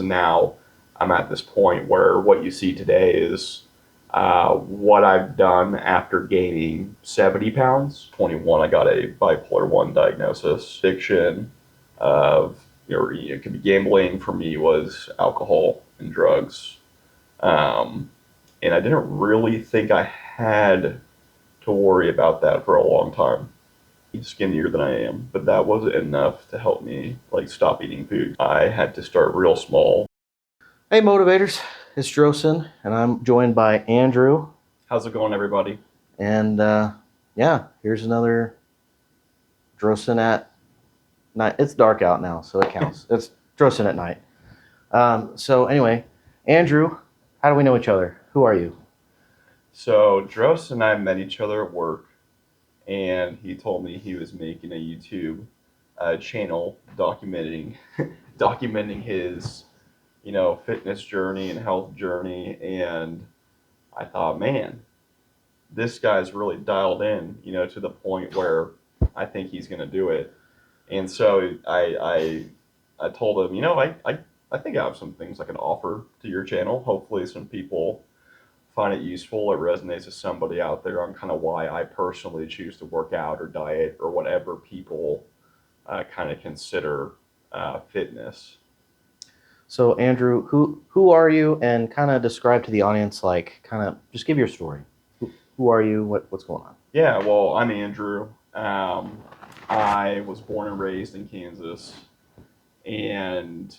Now I'm at this point where what you see today is what I've done after gaining 70 pounds. 21, I got a bipolar 1 diagnosis. Addiction of, it could be gambling. For me, was alcohol and drugs. Um, and I didn't really think I had to worry about that for a long time. Skinnier than I am, but that wasn't enough to help me like stop eating food. I had to start real small. Hey motivators, it's Drostan, and I'm joined by Andrew. How's it going, everybody? And yeah, here's another Drostan at night. It's dark out now, so it counts. It's Drostan at night. So anyway, Andrew, how do we know each other? Who are you? So Drost and I met each other at work, and he told me he was making a YouTube channel documenting his fitness journey and health journey. And I thought, man, this guy's really dialed in, to the point where I think he's going to do it. And so I told him, I think I have some things I can offer to your channel. Hopefully, some people find it useful or resonates with somebody out there on kind of why I personally choose to work out or diet or whatever people kind of consider fitness. So Andrew, who are you, and kind of describe to the audience, like kind of just give your story. Who are you? What's going on? Yeah, well, I'm Andrew. I was born and raised in Kansas, and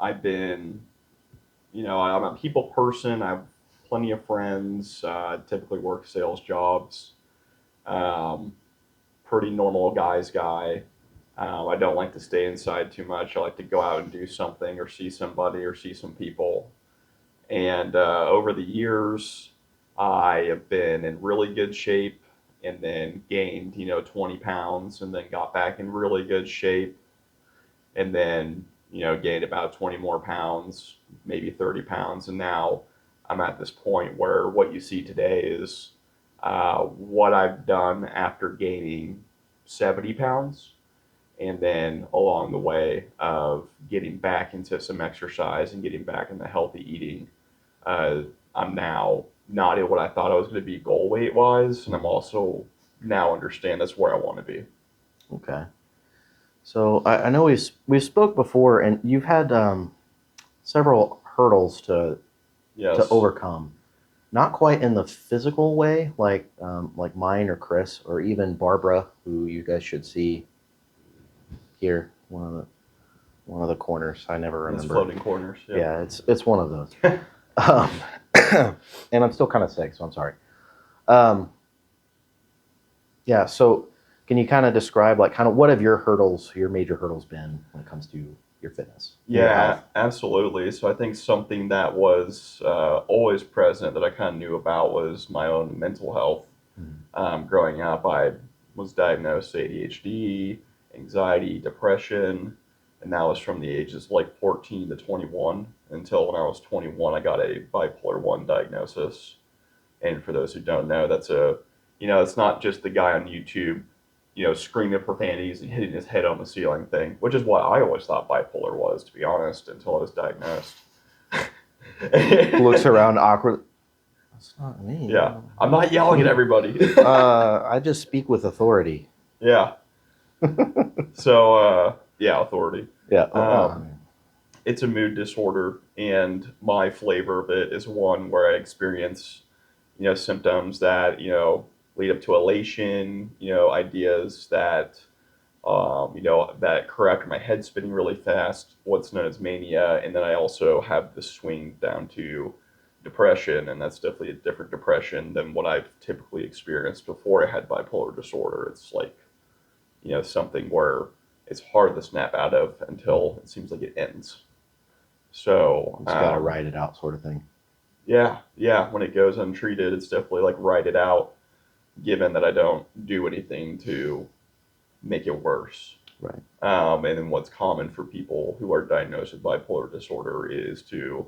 I've been, I'm a people person. I have plenty of friends. Typically work sales jobs. Um, Pretty normal guy's guy. I don't like to stay inside too much. I like to go out and do something or see somebody or see some people. And over the years, I have been in really good shape and then gained, 20 pounds and then got back in really good shape and then, gained about 20 more pounds, maybe 30 pounds. And now I'm at this point where what you see today is what I've done after gaining 70 pounds. And then along the way of getting back into some exercise and getting back into healthy eating, uh, I'm now not at what I thought I was going to be goal weight wise, and I'm also now understand that's where I want to be. Okay. So I know we've spoke before, and you've had several hurdles to Yes. overcome. Not quite in the physical way, like mine or Chris or even Barbara, who you guys should see here. One of the corners. I never Those remember. floating corners. Yeah. Yeah, it's one of those. Um, and I'm still kind of sick, so I'm sorry. Um, yeah. So can you kind of describe, like, kind of what have your major hurdles been when it comes to your fitness, your Yeah, health? absolutely. So I think something that was always present that I kind of knew about was my own mental health. Mhm. Growing up, I was diagnosed with ADHD, anxiety, depression, and that was from the ages of like 14 to 21 until when I was 21, I got a bipolar 1 diagnosis. And for those who don't know, it's not just the guy on YouTube, screaming profanities and hitting his head on the ceiling thing, which is what I always thought bipolar was, to be honest, until I was diagnosed. Looks around awkward. That's not me. Yeah, I'm not yelling at everybody. I just speak with authority. Yeah. So, yeah, authority. Yeah. Um, it's a mood disorder, and my flavor of it is one where I experience, symptoms that lead up to elation, ideas that that correct my head spinning really fast, what's known as mania, and then I also have the swing down to depression, and that's definitely a different depression than what I've typically experienced before I had bipolar disorder. It's like something where it's hard to snap out of until it seems like it ends. So Just got to ride it out, sort of thing. yeah, when it goes untreated, it's definitely like write it out. Given that I don't do anything to make it worse. Right. And then what's common for people who are diagnosed with bipolar disorder is to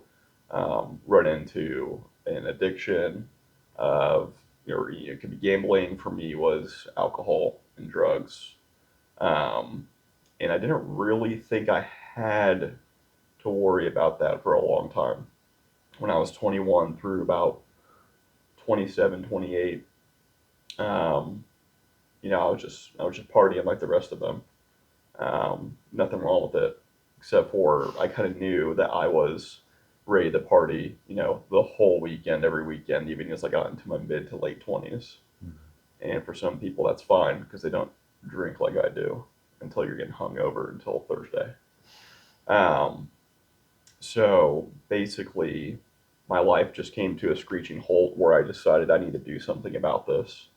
run into an addiction of, it could be gambling. For me, was alcohol and drugs. Um, and I didn't really think I had to worry about that for a long time. When I was 21 through about 27, 28, you know, I was just partying like the rest of them. Nothing wrong with it, except for I kind of knew that I was ready to party, you know, the whole weekend, every weekend, even as I got into my mid to late 20s. And for some people, that's fine because they don't drink like I do until you're getting hungover until Thursday. Um, so basically, my life just came to a screeching halt where I decided I need to do something about this.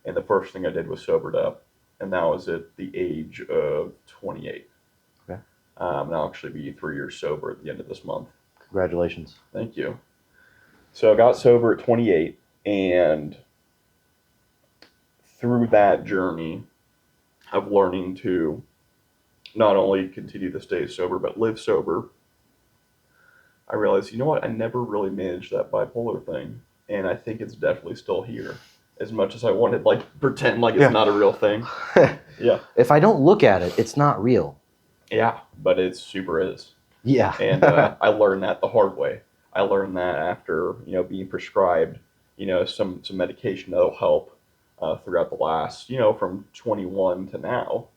And the first thing I did was sobered up, and that was at the age of 28. Okay. And I'll actually be 3 years sober at the end of this month. Congratulations. Thank you. So I got sober at 28, and through that journey of learning to not only continue to stay sober, but live sober, I realized, you know what, I never really managed that bipolar thing, and I think it's definitely still here. As much as I wanted, like, pretend like it's not a real thing. Yeah. If I don't look at it, it's not real. Yeah, but it super is. Yeah. And I learned that the hard way. I learned that after, you know, being prescribed, you know, some medication that'll help throughout the last, you know, from 21 to now,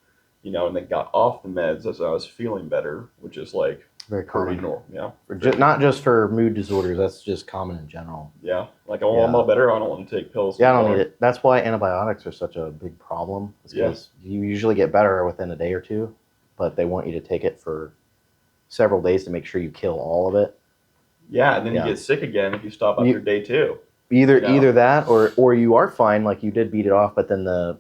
you know, and then got off the meds as I was feeling better, which is like Very pretty common. normal. Yeah. Not just for mood disorders. That's just common in general. Yeah. Like, oh, I'm all better. I don't want to take pills. Yeah, I don't anymore. need it. That's why antibiotics are such a big problem. Because you usually get better within a day or two, but they want you to take it for several days to make sure you kill all of it. Yeah, and then you get sick again if you stop after day 2. Either that or you are fine, like you did beat it off, but then the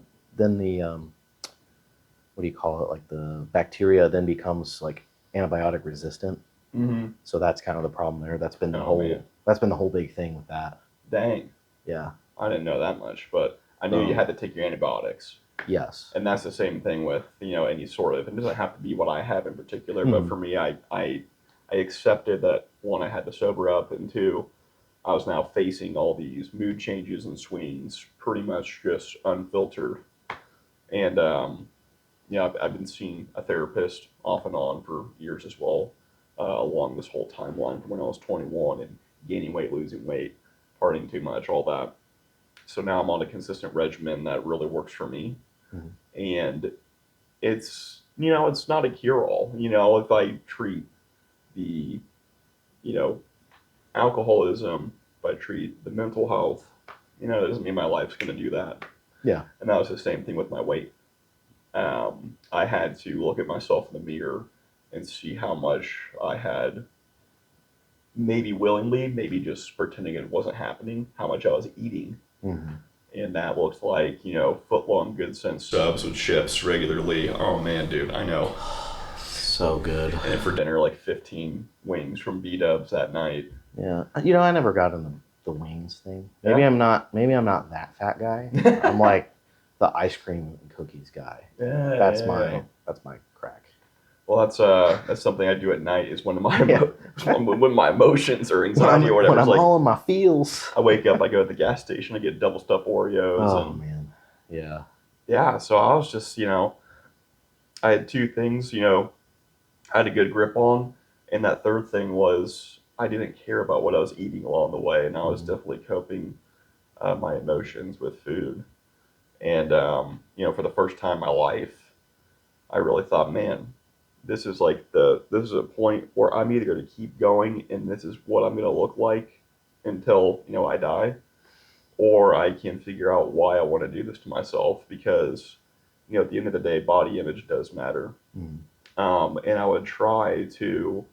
what do you call it? Like the bacteria then becomes like antibiotic resistant. Mm-hmm. So that's kind of the problem there. That's been the whole big thing with that. Dang. Yeah. I didn't know that much, but I knew you had to take your antibiotics. Yes. And that's the same thing with, you know, any sort of, it doesn't have to be what I have in particular, but for me, I accepted that, one, I had to sober up, and two, I was now facing all these mood changes and swings pretty much just unfiltered. And, yeah, I've been seeing a therapist off and on for years as well, along this whole timeline from when I was 21 and gaining weight, losing weight, partying too much, all that. So now I'm on a consistent regimen that really works for me. Mm-hmm. And it's, you know, it's not a cure-all. You know, if I treat the, you know, alcoholism, if I treat the mental health, you know, it doesn't mean my life's going to do that. Yeah. And that was the same thing with my weight. I had to look at myself in the mirror and see how much I had, maybe willingly, maybe just pretending it wasn't happening, how much I was eating. Mm-hmm. And that looked like, you know, foot-long Good Sense subs with chips regularly. Oh, man, dude, I know. So good. And for dinner, like 15 wings from B-Dubs that night. Yeah. You know, I never got into the wings thing. Maybe I'm not that fat guy. I'm like the ice cream and cookies guy. Yeah, that's my crack. Well, that's something I do at night. Is when when my emotions or anxiety or whatever. When I'm like, all in my feels. I wake up, I go to the gas station, I get double stuffed Oreos. Oh man, yeah. Yeah. So I was just, you know, I had two things, you know, I had a good grip on, and that third thing was I didn't care about what I was eating along the way, and I was definitely coping my emotions with food. And you know, for the first time in my life, I really thought, man, this is a point where I'm either going to keep going and this is what I'm going to look like until, you know, I die, or I can figure out why I want to do this to myself, because, you know, at the end of the day, body image does matter. And I would try to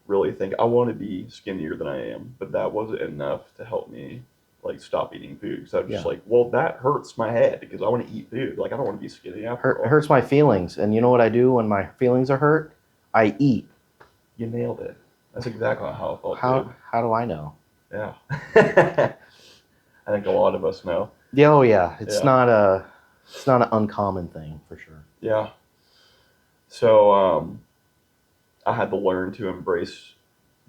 really think I want to be skinnier than I am, but that wasn't enough to help me like stop eating food, because I'm just like, well, that hurts my head because I want to eat food. Like, I don't want to be skinny after all. It hurts my feelings, and you know what I do when my feelings are hurt? I eat. You nailed it. That's exactly how I felt. How do I know? Yeah. I think a lot of us know. Yeah, oh yeah. It's not an uncommon thing for sure. Yeah. So I had to learn to embrace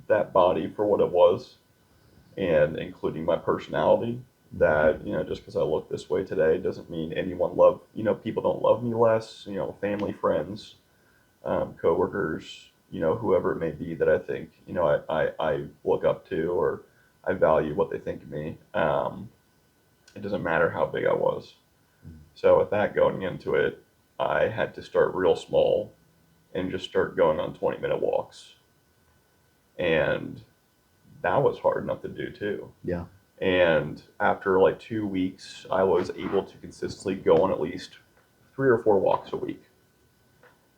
that body for what it was, and including my personality. That, you know, just because I look this way today doesn't mean people don't love me less. You know, family, friends, coworkers, whoever it may be that I think, I look up to, or I value what they think of me. It doesn't matter how big I was. So with that going into it, I had to start real small and just start going on 20-minute walks. And that was hard enough to do too. Yeah. And after like 2 weeks, I was able to consistently go on at least 3 or 4 walks a week.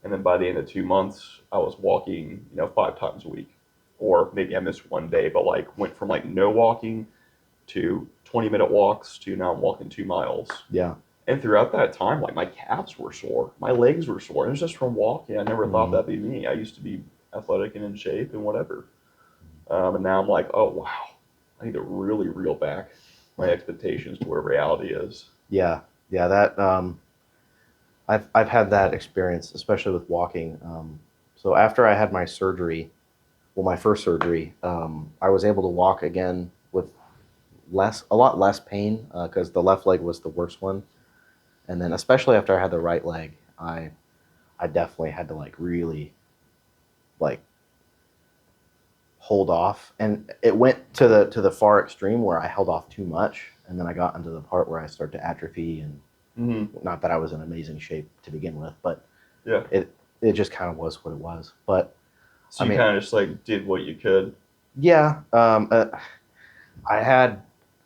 And then by the end of 2 months, I was walking, 5 times a week. Or maybe I missed one day, but like went from like no walking to 20-minute walks to now I'm walking 2 miles. Yeah. And throughout that time, like my calves were sore, my legs were sore. It was just from walking. I never thought that'd be me. I used to be athletic and in shape and whatever. And now I'm like, oh wow, I need to really reel back my expectations to where reality is. Yeah. Yeah. That I've had that experience, especially with walking. So after I had my surgery, well, my first surgery, I was able to walk again with a lot less pain because the left leg was the worst one, and then especially after I had the right leg, I definitely had to like really like hold off, and it went to the far extreme where I held off too much, and then I got into the part where I start to atrophy, and not that I was in amazing shape to begin with, but Yeah. it just kind of was what it was. But So you kind of just like did what you could. yeah, I had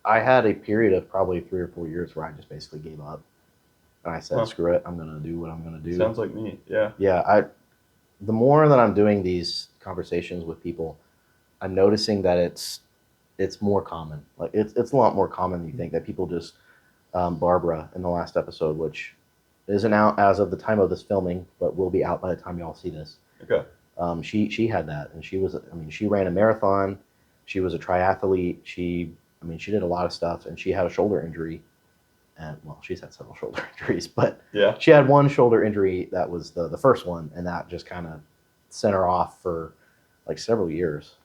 a period of probably 3 or 4 years where I just basically gave up, and I said, "Screw it, I'm gonna do what I'm gonna do." Sounds like me. Yeah. Yeah. The more that I'm doing these conversations with people, I'm noticing that it's more common. Like it's a lot more common than you think that people just Barbara in the last episode, which isn't out as of the time of this filming, but will be out by the time y'all see this. Okay. She had that, and she ran a marathon. She was a triathlete. She did a lot of stuff, and she had a shoulder injury. And well, she's had several shoulder injuries, but yeah, she had one shoulder injury that was the first one, and that just kind of sent her off for like several years,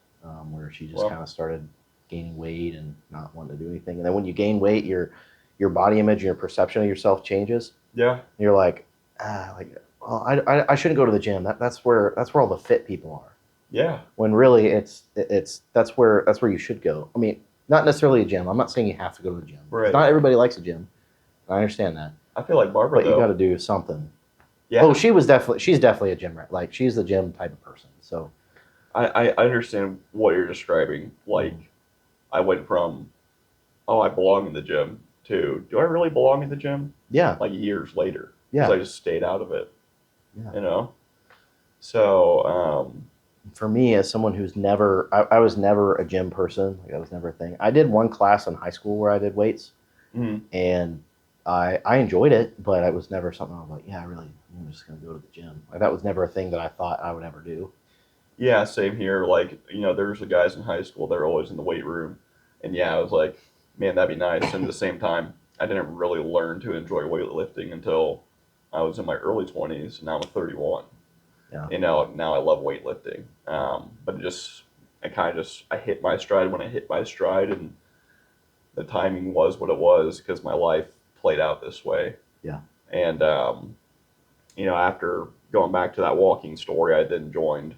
where she just kind of started gaining weight and not wanting to do anything. And then when you gain weight, your body image and your perception of yourself changes. Yeah. And you're like, well, I shouldn't go to the gym. That's where all the fit people are. Yeah. When really that's where you should go. I mean, not necessarily a gym. I'm not saying you have to go to the gym. Right. Not everybody likes a gym. I understand that. I feel like Barbara, but you got to do something. Yeah. Oh, she's definitely a gym rat. Like she's the gym type of person. So I understand what you're describing. Like I went from, oh, I belong in the gym to, do I really belong in the gym? Yeah. Like years later. Yeah. Because I just stayed out of it. Yeah. So. For me, as someone who's I was never a gym person. Like that was never a thing. I did one class in high school where I did weights, and I enjoyed it, but it was never something I was like, yeah, I'm just going to go to the gym. Like that was never a thing that I thought I would ever do. Yeah, same here. Like, there's the guys in high school, they're always in the weight room. And yeah, I was like, man, that'd be nice. And at the same time, I didn't really learn to enjoy weightlifting until I was in my early 20s, and now I'm 31. Yeah. Now I love weightlifting. But I hit my stride when I hit my stride, and the timing was what it was because my life played out this way. Yeah. And, after going back to that walking story, I then joined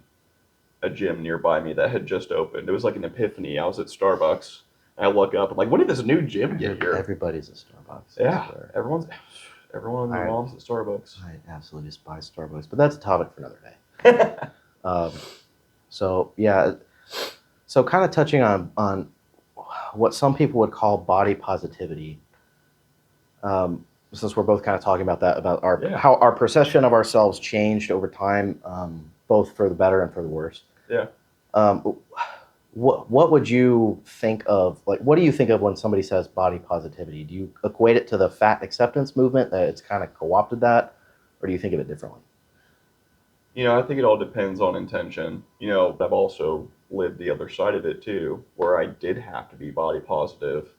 a gym nearby me that had just opened. It was like an epiphany. I was at Starbucks, and I look up, I'm like, when did this new gym get here? Everybody's at Starbucks. Yeah. Everyone and their mom's at Starbucks. I absolutely despise Starbucks, but that's a topic for another day. So yeah, so kind of touching on what some people would call body positivity. Since we're both kind of talking about that, about how our perception of ourselves changed over time, both for the better and for the worse. Yeah. What would you think of? Like, what do you think of when somebody says body positivity? Do you equate it to the fat acceptance movement, that it's kind of co-opted that, or do you think of it differently? I think it all depends on intention. I've also lived the other side of it too, where I did have to be body positive.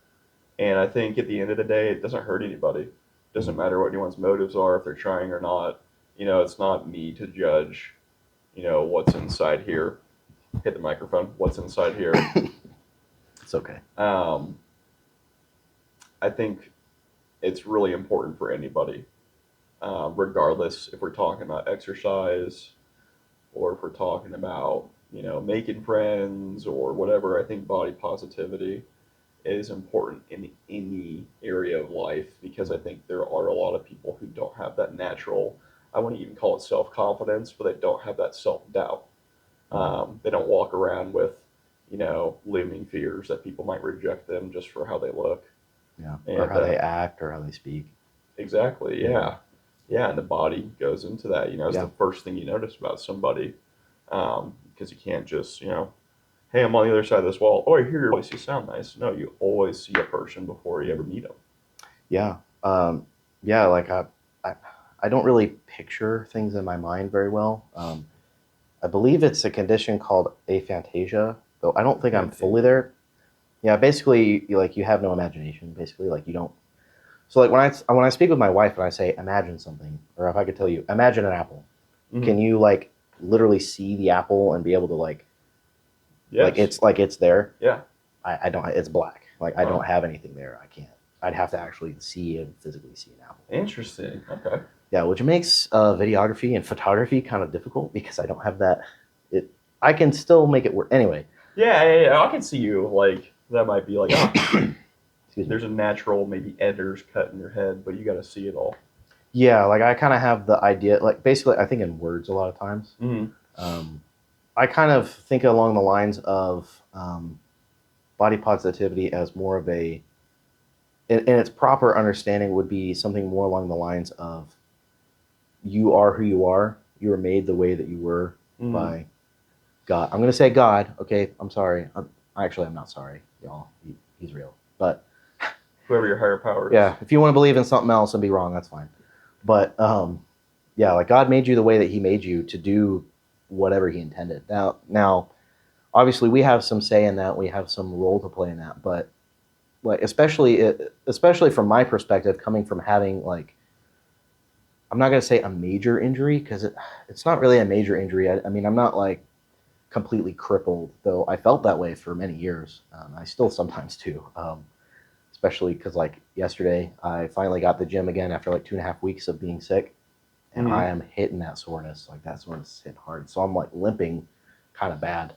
And I think at the end of the day, it doesn't hurt anybody. It doesn't matter what anyone's motives are, if they're trying or not. It's not me to judge, what's inside here. Hit the microphone. What's inside here? It's okay. I think it's really important for anybody, regardless if we're talking about exercise, or if we're talking about, making friends or whatever, I think body positivity is important in any area of life because I think there are a lot of people who don't have that natural, I wouldn't even call it self confidence, but they don't have that self doubt. They don't walk around with, looming fears that people might reject them just for how they look. Yeah. Or And how they act or how they speak. exactly, yeah. Yeah, and the body goes into that. It's Yeah. the first thing you notice about somebody because you can't just, hey, I'm on the other side of this wall. Oh, I hear your voice. You sound nice. No, you always see a person before you ever meet them. Yeah. Yeah. Like I, I don't really picture things in my mind very well. I believe it's a condition called aphantasia, though I don't think I'm fully there. Yeah. Basically, like you have no imagination. Basically, like you don't. So like when I speak with my wife and I say imagine something, or if I could tell you imagine an apple, Mm-hmm. can you like literally see the apple and be able to like Yes. it's there? Yeah. I don't. It's black. Like I don't Oh, have anything there. I can't. I'd have to actually see and physically see an apple. interesting. Okay. Yeah, which makes videography and photography kind of difficult because I don't have that. It I can still make it work anyway. Yeah, yeah, yeah. I can see you. Like, that might be like, Excuse me. there's a natural, maybe editor's cut in your head, but you got to see it all. Yeah, like I kind of have the idea. Like basically, I think in words a lot of times. Mm-hmm. Um, I kind of think along the lines of body positivity as more of a, in its proper understanding, would be something more along the lines of you are who you are. You were made the way that you were Mm-hmm. by God. I'm going to say God. Okay, I'm sorry. I'm not sorry, y'all. He's real. But Whoever your higher power is. yeah, if you want to believe in something else and be wrong, that's fine. But yeah, like God made you the way that He made you to do whatever He intended. Now, obviously, we have some say in that. We have some role to play in that. But like, especially from my perspective, coming from having like, I'm not going to say a major injury because it's not really a major injury. I mean, I'm not like completely crippled, though I felt that way for many years. I still sometimes do, especially because like yesterday, I finally got the gym again after like 2.5 weeks of being sick, and I Mm-hmm. am hitting that soreness. Like that soreness hit hard, so I'm like limping, kind of bad.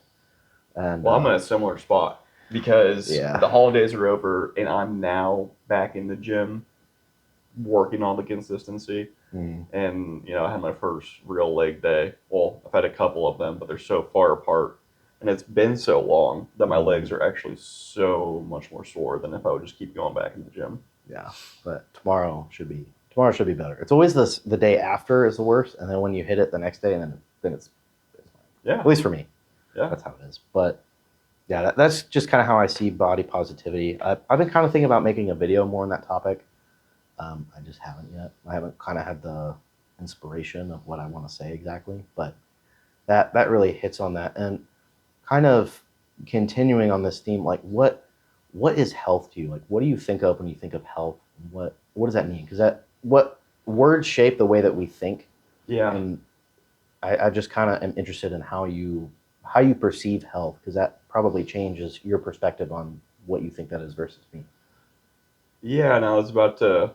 And Well, I'm in a similar spot because yeah, the holidays are over and I'm now back in the gym working on the consistency. mm, And, I had my first real leg day. Well, I've had a couple of them, but they're so far apart. And it's been so long that my legs mm, are actually so much more sore than if I would just keep going back in the gym. yeah. But tomorrow should be better. It's always the day after is the worst, and then when you hit it the next day, and then it's fine. At Yeah, least for me, yeah. that's how it is. But yeah, that's just kind of how I see body positivity. I've been kind of thinking about making a video more on that topic. I just haven't yet. I haven't kind of had the inspiration of what I want to say exactly, but that really hits on that. And kind of continuing on this theme, like what is health to you? Like what do you think of when you think of health? What does that mean? Because that what words shape the way that we think, Yeah. and I just kind of am interested in how you perceive health because that probably changes your perspective on what you think that is versus me. Yeah, and I was about to,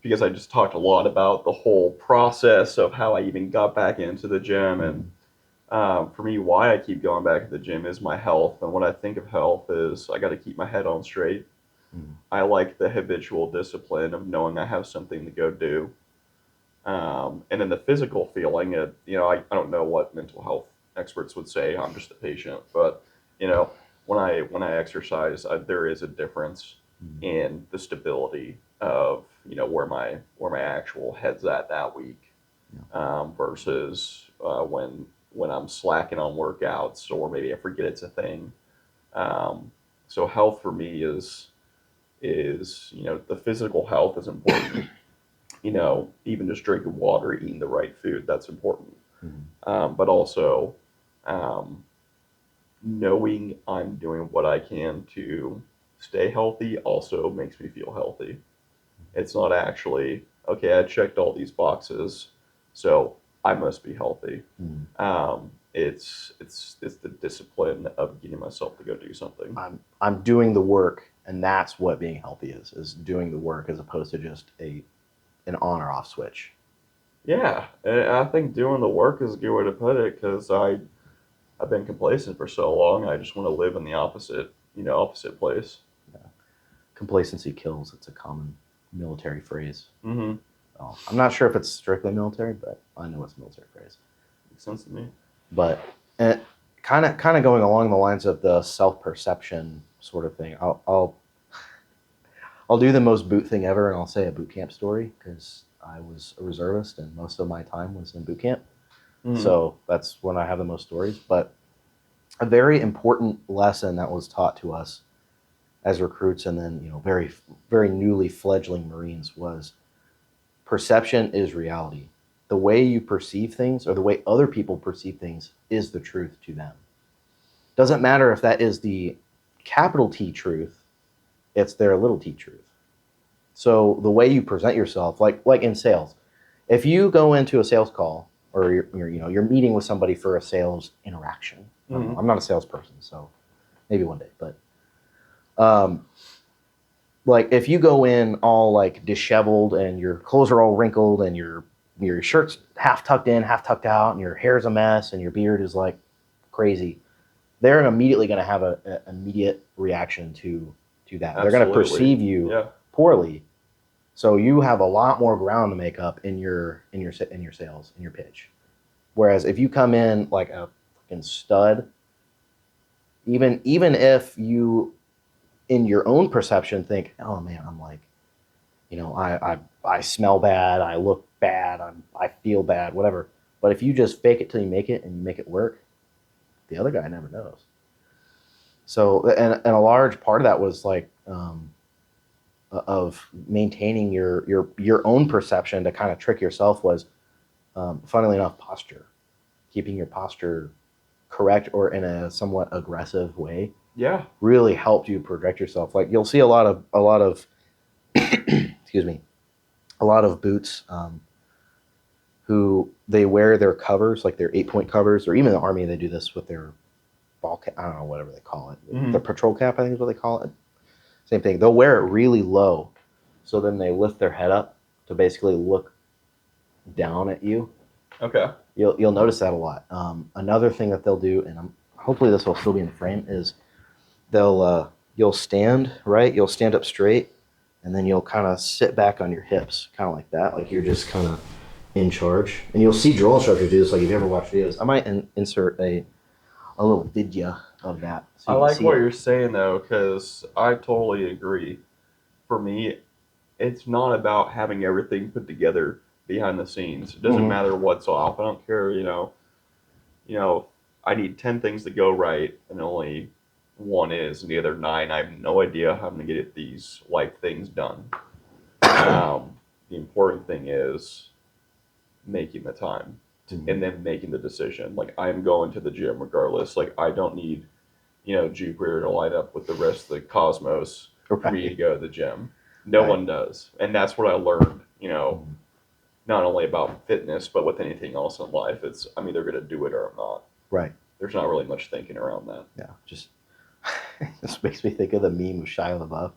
because I just talked a lot about the whole process of how I even got back into the gym. And Mm, for me, why I keep going back to the gym is my health. And what I think of health is I got to keep my head on straight. mm, I like the habitual discipline of knowing I have something to go do. And then the physical feeling, I don't know what mental health experts would say. I'm just a patient, but when I exercise, there is a difference mm, in the stability of where my actual head's at that week yeah. versus when I'm slacking on workouts or maybe I forget it's a thing. Um, so health for me is the physical health is important. Even just drinking water, eating the right food, that's important. Mm, But also um, knowing I'm doing what I can to stay healthy also makes me feel healthy. It's not actually, okay, I checked all these boxes, so I must be healthy. mm. It's the discipline of getting myself to go do something. I'm doing the work, and that's what being healthy is doing the work as opposed to just an on or off switch. Yeah, and I think doing the work is a good way to put it because I've been complacent for so long. I just want to live in the opposite, opposite place. Complacency kills. It's a common military phrase. Mm-hmm. Well, I'm not sure if it's strictly military, but I know it's a military phrase. Makes sense to me. But kind of going along the lines of the self-perception sort of thing, I'll do the most boot thing ever, and I'll say a boot camp story because I was a reservist and most of my time was in boot camp. Mm-hmm. So that's when I have the most stories. But a very important lesson that was taught to us as recruits, and then very very newly fledgling Marines, was perception is reality. The way you perceive things, or the way other people perceive things, is the truth to them. Doesn't matter if that is the capital T truth, it's their little t truth. So the way you present yourself, like in sales, if you go into a sales call, or you're meeting with somebody for a sales interaction. Mm-hmm. I'm not a salesperson, so maybe one day, but like if you go in all like disheveled and your clothes are all wrinkled and your shirt's half tucked in, half tucked out, and your hair's a mess and your beard is like crazy, they're immediately going to have an immediate reaction to that. Absolutely. They're going to perceive you poorly. So you have a lot more ground to make up in your sales, in your pitch. Whereas if you come in like a freaking stud, even if you in your own perception think, oh man, I'm like, I smell bad, I look bad, I feel bad, whatever. But if you just fake it till you make it and you make it work, the other guy never knows. So, and a large part of that was like of maintaining your own perception to kind of trick yourself was, funnily enough, posture, keeping your posture correct or in a somewhat aggressive way. Yeah, really helped you project yourself. Like you'll see a lot of excuse me, a lot of boots who they wear their covers, like their 8-point covers, or even the Army, they do this with their ball cap. I don't know, whatever they call it. Mm-hmm. The patrol cap, I think is what they call it. Same thing. They'll wear it really low, so then they lift their head up to basically look down at you. Okay. You'll notice that a lot. Another thing that they'll do, and hopefully this will still be in the frame, is you'll stand, right? You'll stand up straight, and then you'll kind of sit back on your hips, kind of like that, like you're just kind of in charge. And you'll see drill instructors do this, like if you ever watch videos. I might insert a little video of that. So I like what you're saying though, because I totally agree. For me, it's not about having everything put together behind the scenes. It doesn't matter what's off. I don't care. I need 10 things to go right, and only one is, and the other 9, I have no idea how I'm going to get these life things done. The important thing is making the time and then making the decision. Like, I'm going to the gym regardless. Like, I don't need, Jupiter to line up with the rest of the cosmos for me to go to the gym. No one does. And that's what I learned, not only about fitness, but with anything else in life. It's, I'm either going to do it or I'm not. Right. There's not really much thinking around that. Yeah, just this makes me think of the meme with Shia LaBeouf.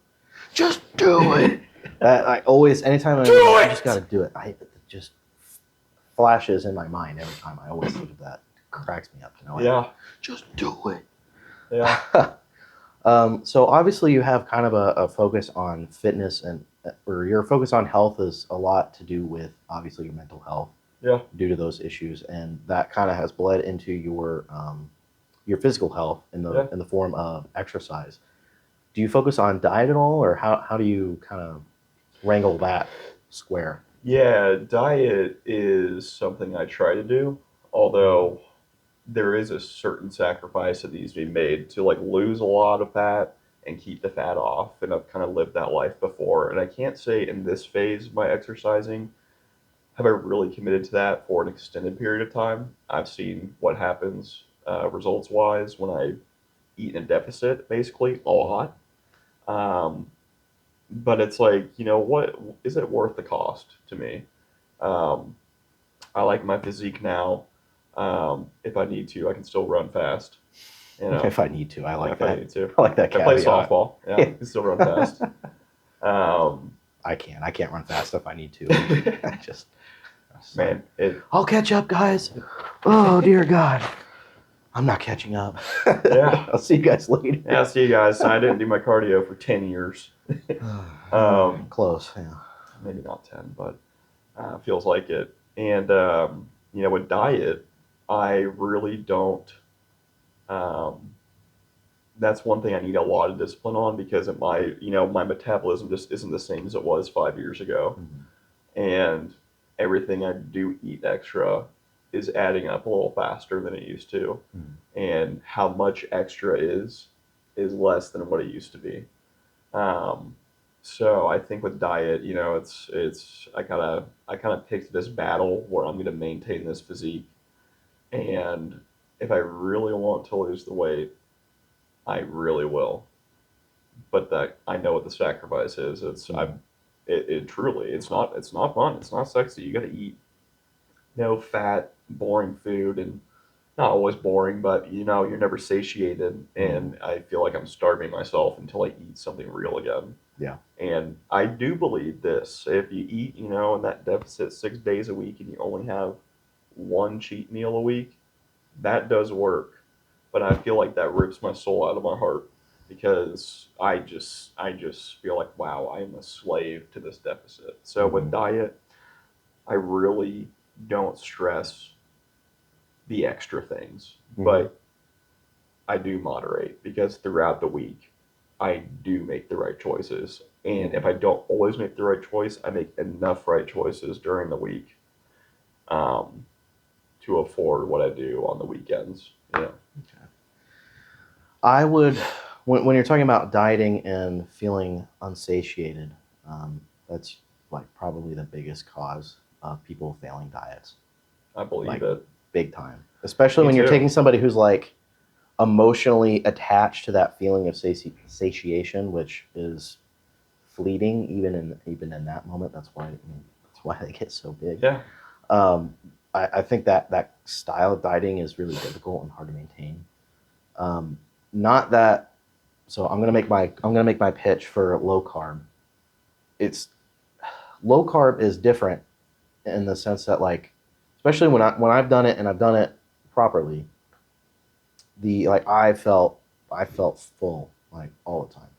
Just do it. I always, anytime I just got to do it. It just flashes in my mind every time. I always think of that. It cracks me up. Just do it. Yeah. So obviously you have kind of a focus on fitness, or your focus on health is a lot to do with obviously your mental health. Yeah. Due to those issues, and that kind of has bled into your physical health in the form of exercise. Do you focus on diet at all, or how do you kind of wrangle that square? Yeah, diet is something I try to do, although there is a certain sacrifice that needs to be made to like lose a lot of fat and keep the fat off. And I've kind of lived that life before, and I can't say in this phase of my exercising have I really committed to that for an extended period of time. I've seen what happens results-wise when I eat in a deficit, basically, a lot. But it's like, what is it worth the cost to me? I like my physique now. If I need to, I can still run fast. If I need to, I like that. I need to. I like that. I play softball. Yeah, I can still run fast. I can't run fast if I need to. Man, I'll catch up, guys. Oh dear God, I'm not catching up. Yeah. I'll see you guys later. Yeah, see you guys. I didn't do my cardio for 10 years. Close, yeah. Maybe not 10, but feels like it. And, with diet, I really don't. Um, that's one thing I need a lot of discipline on because my metabolism just isn't the same as it was 5 years ago. And everything I do eat extra is adding up a little faster than it used to. And how much extra is less than what it used to be. Um, so I think with diet, it's I kind of picked this battle where I'm going to maintain this physique, and if I really want to lose the weight, I really will. But that I know what the sacrifice is. It truly it's not fun. It's not sexy. You got to eat no fat, boring food, and not always boring, but you're never satiated, and I feel like I'm starving myself until I eat something real again. Yeah. And I do believe this: if you eat, in that deficit 6 days a week, and you only have one cheat meal a week, that does work. But I feel like that rips my soul out of my heart because I just feel like, wow, I am a slave to this deficit. So with diet, I really don't stress the extra things, but I do moderate because throughout the week, I do make the right choices. And if I don't always make the right choice, I make enough right choices during the week um, to afford what I do on the weekends. Yeah. Okay. I would, when you're talking about dieting and feeling unsatiated, that's like probably the biggest cause of people failing diets. I believe Like, it. big time. Especially Me when you're too. taking somebody who's like emotionally attached to that feeling of satiation, which is fleeting even in that moment. That's why they get so big. Yeah. Um, I think that style of dieting is really difficult and hard to maintain. Not that. So I'm gonna make my pitch for low carb. It's Low carb is different in the sense that, like, especially when I've done it and I've done it properly, I felt full like all the time.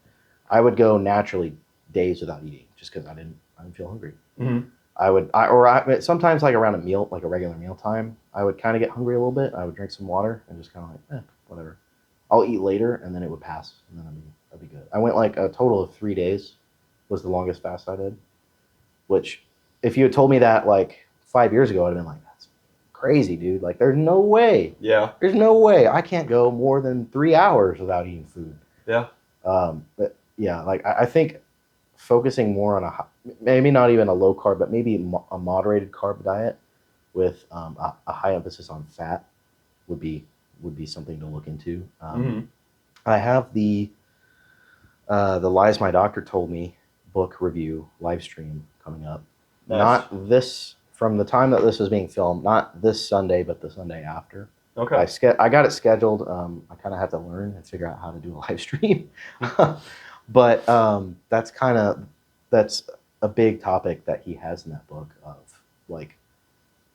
I would go naturally days without eating just because I didn't feel hungry. Mm-hmm. Sometimes, like, around a meal, like a regular meal time, I would kind of get hungry a little bit. I would drink some water and just kind of like, whatever. I'll eat later, and then it would pass, and then I'd be good. I went like a total of 3 days was the longest fast I did. Which, if you had told me that like 5 years ago, I'd have been like, that's crazy, dude. Like, there's no way. Yeah. There's no way I can't go more than 3 hours without eating food. Yeah. But yeah, like I think focusing more on maybe not even a low carb, but maybe a moderated carb diet with a high emphasis on fat would be something to look into. Mm-hmm. I have the Lies My Doctor Told Me book review live stream coming up. Nice. Not this, from the time that this is being filmed, not this Sunday, but the Sunday after. Okay. I got it scheduled. I kind of have to learn and figure out how to do a live stream. But that's a big topic that he has in that book, of like,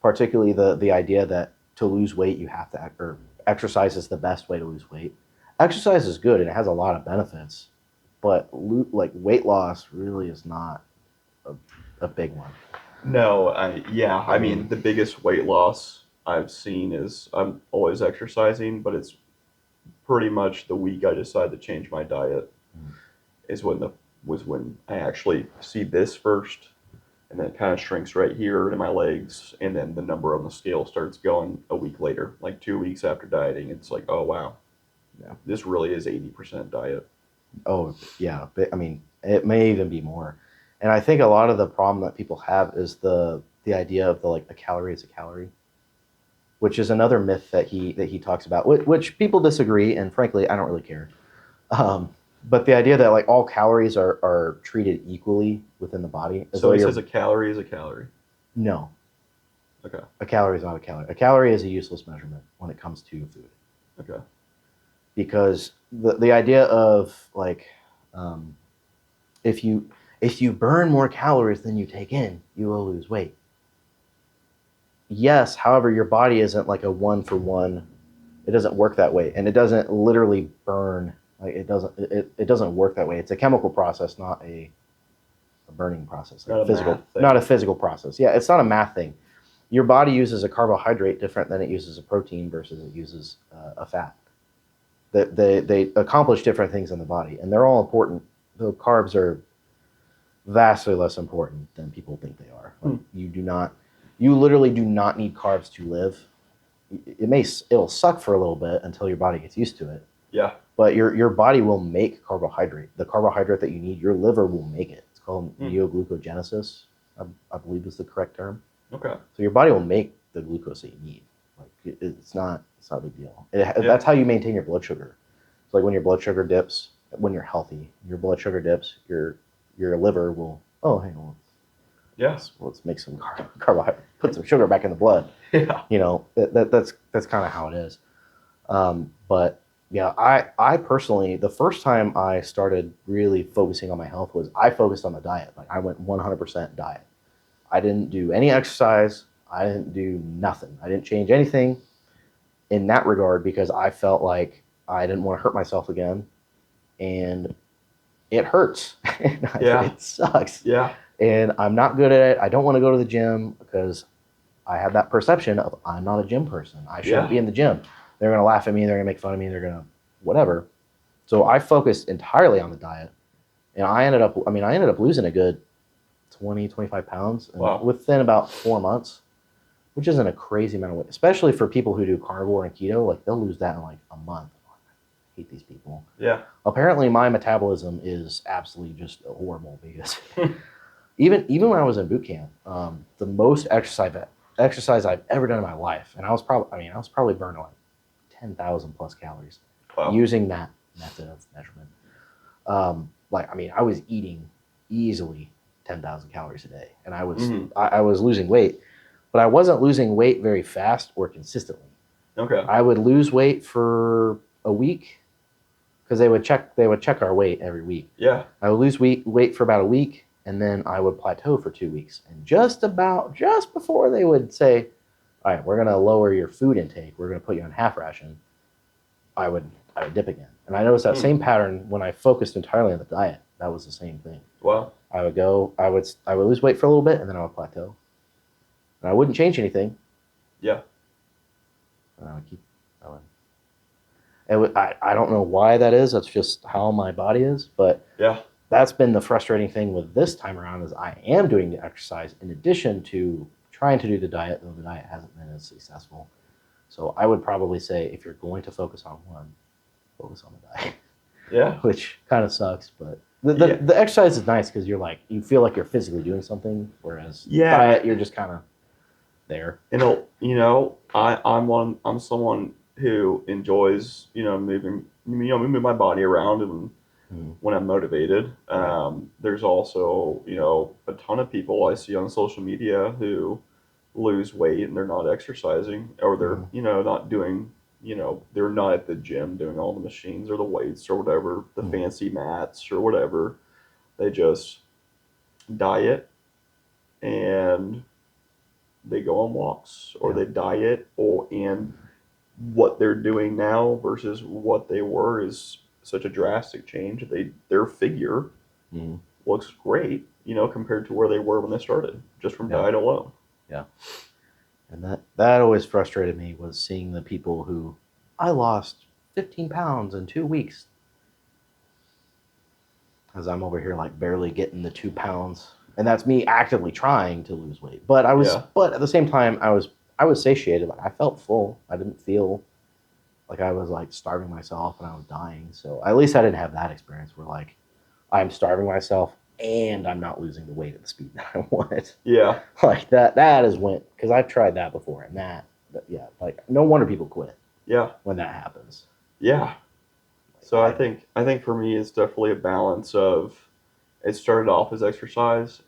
particularly the idea that to lose weight you have to or exercise is the best way to lose weight. Exercise is good and it has a lot of benefits, but like weight loss really is not a big one. No, I mean, the biggest weight loss I've seen is I'm always exercising, but it's pretty much the week I decide to change my diet is when I actually see this first, and then it kind of shrinks right here in my legs, and then the number on the scale starts going a week later, like 2 weeks after dieting. It's like, oh wow, Yeah. this really is 80% diet. Oh yeah, but, I mean, it may even be more. And I think a lot of the problem that people have is the idea of a calorie is a calorie, which is another myth that he talks about, which people disagree, and frankly, I don't really care. But the idea that like all calories are treated equally within the body. So he says a calorie is a calorie. No. Okay. A calorie is not a calorie. A calorie is a useless measurement when it comes to food. Okay. Because the idea of like, if you burn more calories than you take in, you will lose weight. yes, however, your body isn't like a one for one. It doesn't work that way, and it doesn't literally burn. Like it doesn't work that way. It's a chemical process, not a burning process, like Not a physical, math thing. not a physical process. Yeah, it's not a math thing. Your body uses a carbohydrate different than it uses a protein versus it uses a fat. They accomplish different things in the body, and they're all important. Though carbs are vastly less important than people think they are. Like, you literally do not need carbs to live. It'll suck for a little bit until your body gets used to it. Yeah. But your body will make carbohydrate. The carbohydrate that you need, your liver will make it. It's called neoglucogenesis, I believe is the correct term. Okay. So your body will make the glucose that you need. Like it's not a big deal. That's how you maintain your blood sugar. So like when your blood sugar dips, when you're healthy, your blood sugar dips, your liver will, oh, hang on, let's make some carbohydrate, put some sugar back in the blood. Yeah. You know, that's kind of how it is. But yeah, I personally, the first time I started really focusing on my health was I focused on the diet. Like I went 100% diet. I didn't do any exercise. I didn't do nothing. I didn't change anything in that regard because I felt like I didn't want to hurt myself again. And it hurts. Yeah. It sucks. Yeah. And I'm not good at it. I don't want to go to the gym because I have that perception of I'm not a gym person. I shouldn't be in the gym. They're going to laugh at me. They're going to make fun of me. They're going to whatever. So I focused entirely on the diet. And I ended up losing a good 20, 25 pounds within about 4 months, which isn't a crazy amount of weight, especially for people who do carnivore and keto. Like they'll lose that in like a month. I hate these people. Yeah. Apparently my metabolism is absolutely just horrible because even when I was in boot camp, the most exercise I've ever done in my life, and I was probably burning like 10,000 plus calories using that method of measurement. I was eating easily 10,000 calories a day, and I was losing weight, but I wasn't losing weight very fast or consistently. Okay. I would lose weight for a week because they would check our weight every week. Yeah. I would lose weight for about a week, and then I would plateau for 2 weeks. And just before they would say, all right, we're going to lower your food intake, we're going to put you on half ration, I would dip again. And I noticed that same pattern when I focused entirely on the diet. That was the same thing. Wow. I would lose weight for a little bit, and then I would plateau. And I wouldn't change anything. Yeah. And I would keep going. I don't know why that is. That's just how my body is. But yeah, that's been the frustrating thing with this time around is I am doing the exercise in addition to trying to do the diet, though the diet hasn't been as successful. So I would probably say if you're going to focus on one, focus on the diet. Yeah. Which kind of sucks, but the exercise is nice because you feel like you're physically doing something, whereas diet, you're just kind of there. And I'm someone who enjoys moving my body around and when I'm motivated. There's also a ton of people I see on social media who lose weight and they're not exercising, or they're not doing they're not at the gym doing all the machines or the weights or whatever, the fancy mats or whatever. They just diet and they go on walks, or they diet, and what they're doing now versus what they were is such a drastic change. Their figure looks great, compared to where they were when they started, just from diet alone. Yeah. And that always frustrated me, was seeing the people who, I lost 15 pounds in 2 weeks. As I'm over here like barely getting the 2 pounds. And that's me actively trying to lose weight. But but at the same time, I was satiated. Like I felt full. I didn't feel like I was like starving myself and I was dying. So at least I didn't have that experience where like I'm starving myself and I'm not losing the weight at the speed that I want. Yeah. Like that is when, because I've tried that before, and like no wonder people quit. Yeah. When that happens. Yeah. So I think for me it's definitely a balance of, it started off as exercise.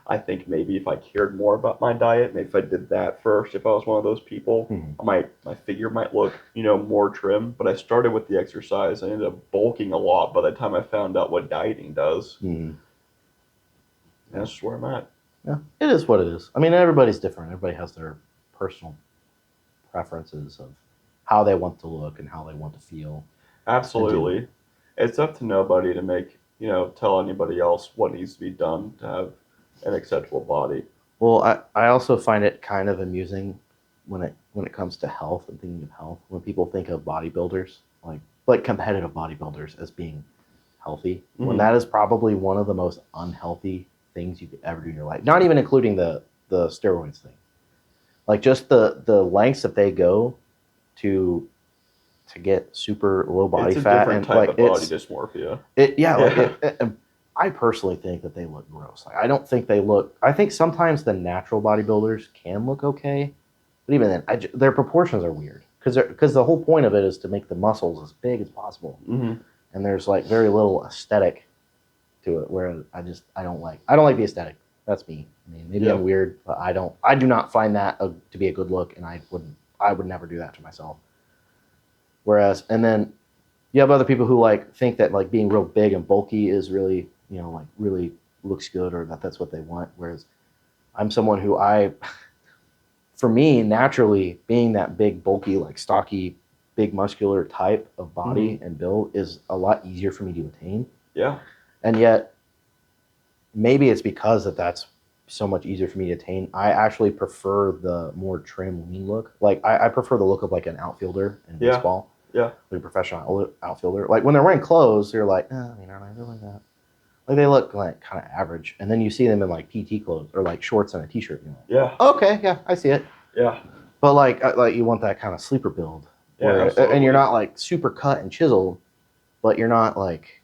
I think maybe if I cared more about my diet, maybe if I did that first, if I was one of those people, my figure might look, more trim. But I started with the exercise. I ended up bulking a lot by the time I found out what dieting does. And that's just where I'm at. Yeah, it is what it is. I mean, everybody's different. Everybody has their personal preferences of how they want to look and how they want to feel. Absolutely. It's up to nobody to make, tell anybody else what needs to be done to have an acceptable body. Well, I also find it kind of amusing when it comes to health and thinking of health, when people think of bodybuilders, like competitive bodybuilders, as being healthy, when that is probably one of the most unhealthy things you could ever do in your life. Not even including the steroids thing. Like just the lengths that they go to get super low body It's a fat different and type like of body dysmorphia. I personally think that they look gross. Like, I don't think they look. I think sometimes the natural bodybuilders can look okay, but even then, their proportions are weird because the whole point of it is to make the muscles as big as possible, Mm-hmm. and there's like very little aesthetic to it. Where I don't like the aesthetic. That's me. I mean, maybe I'm weird, but I do not find that to be a good look, and I would never do that to myself. Whereas, and then you have other people who like think that like being real big and bulky is really, like really looks good, or that's what they want. Whereas I'm someone who for me, naturally being that big, bulky, like stocky, big muscular type of body and build is a lot easier for me to attain. Yeah. And yet maybe it's because that's so much easier for me to attain. I actually prefer the more trim, lean look. Like I prefer the look of like an outfielder in baseball. Yeah. Like a professional outfielder. Like when they're wearing clothes, you're like, I mean, aren't I really that? Like they look like kind of average. And then you see them in like PT clothes or like shorts and a t-shirt. And you're like, okay, yeah, I see it. Yeah. But like you want that kind of sleeper build. Yeah, and you're not like super cut and chiseled, but you're not like,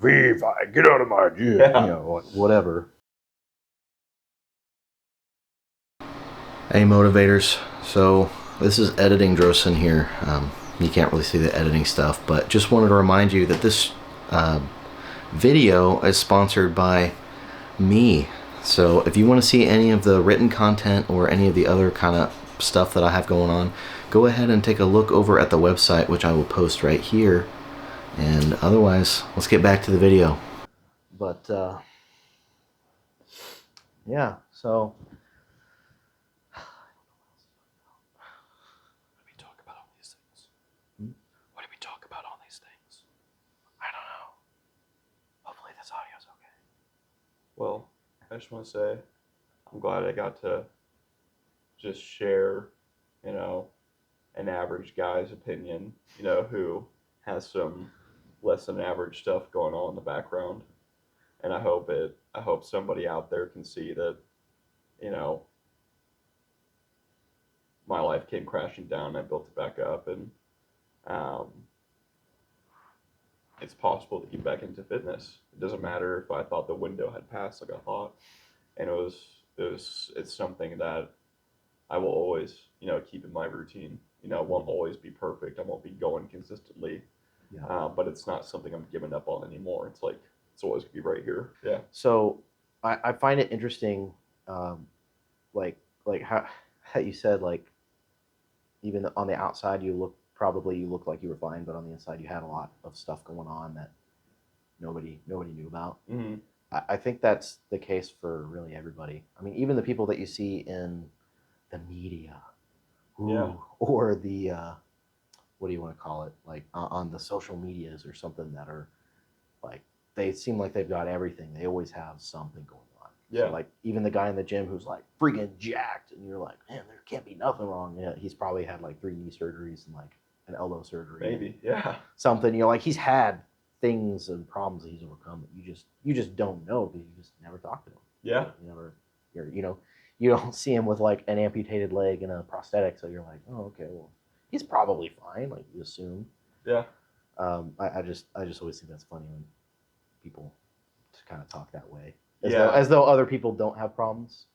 V5, get out of my gym, like whatever. Hey, motivators. So this is editing Drostan here. You can't really see the editing stuff, but just wanted to remind you that this video is sponsored by me. So if you want to see any of the written content or any of the other kind of stuff that I have going on, go ahead and take a look over at the website, which I will post right here. And otherwise, let's get back to the video. But yeah, so what do we talk about all these things? What do we talk about all these things? I don't know. Hopefully this audio's okay. Well, I just want to say I'm glad I got to just share, an average guy's opinion, who has some less than average stuff going on in the background. And I hope somebody out there can see that, my life came crashing down. I built it back up, and um, it's possible to get back into fitness. It doesn't matter if I thought the window had passed like I thought, and it's something that I will always, keep in my routine. I won't always be perfect. I won't be going consistently, but it's not something I'm giving up on anymore. It's like it's always gonna be right here. Yeah. So I find it interesting, like how you said, like even on the outside you look like you were fine, but on the inside you had a lot of stuff going on that nobody knew about. Mm-hmm. I think that's the case for really everybody. I mean, even the people that you see in the media, or the what do you want to call it, like on the social medias or something, that are like, they seem like they've got everything. They always have something going on. Yeah. So like even the guy in the gym who's like freaking jacked, and you're like, man, there can't be nothing wrong. Yeah, he's probably had like 3 knee surgeries and like an elbow surgery. Maybe. Yeah. Something, like he's had things and problems that he's overcome that you just don't know because you just never talk to him. Yeah. You don't see him with like an amputated leg and a prosthetic, so you're like, oh, okay, well, he's probably fine. Like you assume. Yeah. I just always think that's funny when people just kind of talk that way, as though other people don't have problems.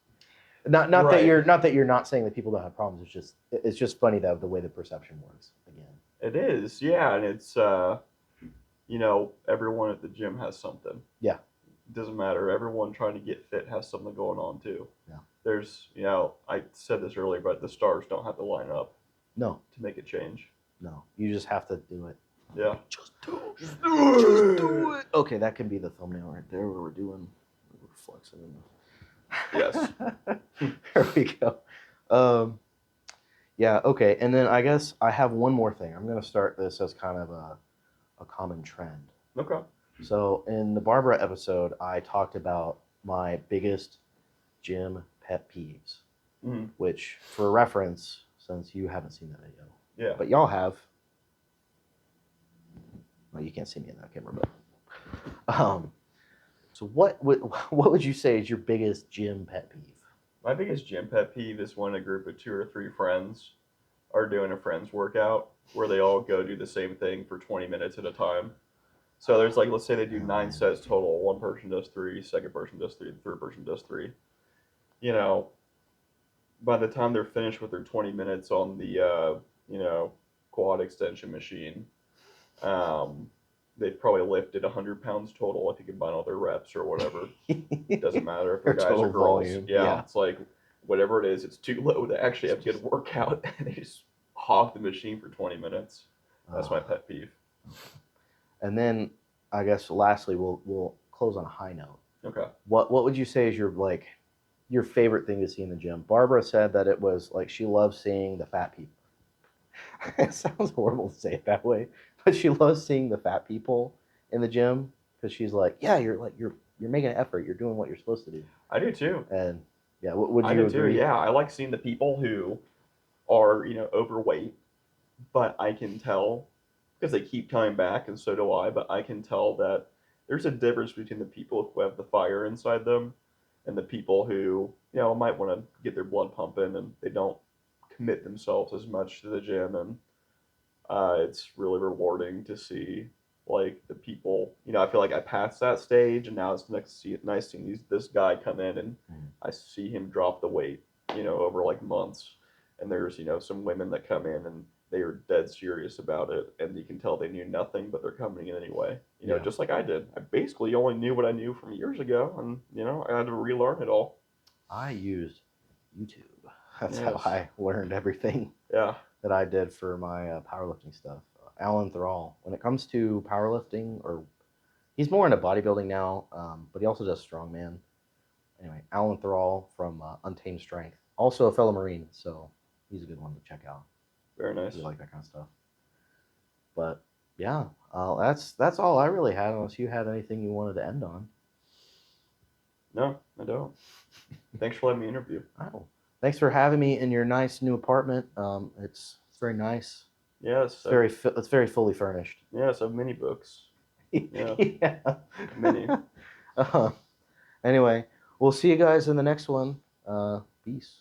Not right. that you're not saying that people don't have problems. It's just funny that the way the perception works again. It is, yeah, and it's everyone at the gym has something. Yeah. It doesn't matter. Everyone trying to get fit has something going on too. Yeah. There's, I said this earlier, but the stars don't have to line up. No. To make a change. No. You just have to do it. Yeah. Just do it. Okay, that can be the thumbnail right there where we're flexing. Yes. There we go. Yeah, okay. And then I guess I have one more thing. I'm going to start this as kind of a common trend. Okay. So in the Barbara episode, I talked about my biggest gym pet peeves, Hmm. which for reference, since you haven't seen that video, Yeah. but y'all have. Well, you can't see me in that camera, but so what would you say is your biggest gym pet peeve? My biggest gym pet peeve is when a group of 2 or 3 friends are doing a friends workout where they all go do the same thing for 20 minutes at a time. So there's like, let's say they do Oh, 9 sets total. One person does three, second person does three, the third person does three. You know, by the time they're finished with their 20 minutes on the, quad extension machine, um, they've probably lifted 100 pounds total if you combine all their reps or whatever. Doesn't matter if they're Their guys or total girls. volume, Yeah, yeah. it's like whatever it is, it's too low to actually have to get a workout, and they just hog the machine for 20 minutes. That's my pet peeve. And then I guess lastly, we'll close on a high note. Okay. What would you say is your favorite thing to see in the gym? Barbara said that it was like she loves seeing the fat people. It sounds horrible to say it that way, but she loves seeing the fat people in the gym because she's like, yeah, you're making an effort, you're doing what you're supposed to do. I do too. And yeah, would I you do too. agree? Yeah, I like seeing the people who are, overweight, but I can tell because they keep coming back, and so do I. But I can tell that there's a difference between the people who have the fire inside them and the people who, might want to get their blood pumping and they don't commit themselves as much to the gym. And it's really rewarding to see like the people. I feel like I passed that stage, and now it's nice seeing this guy come in and I see him drop the weight, over like months. And there's some women that come in and they are dead serious about it, and you can tell they knew nothing, but they're coming in anyway. Yeah. Just like I did. I basically only knew what I knew from years ago, and I had to relearn it all. I used YouTube. That's how Yes. I learned everything Yeah. that I did for my powerlifting stuff. Alan Thrall, when it comes to powerlifting, or he's more into bodybuilding now, but he also does strongman. Anyway, Alan Thrall from Untamed Strength, also a fellow Marine, so he's a good one to check out Very if nice. you like that kind of stuff. But yeah, that's all I really had, unless you had anything you wanted to end on. No, I don't. Thanks for letting me interview. Oh, thanks for having me in your nice new apartment. It's very nice. Yes. It's very fully furnished. Yes, I have mini books. Yeah. Yeah. Mini. Anyway, we'll see you guys in the next one. Peace.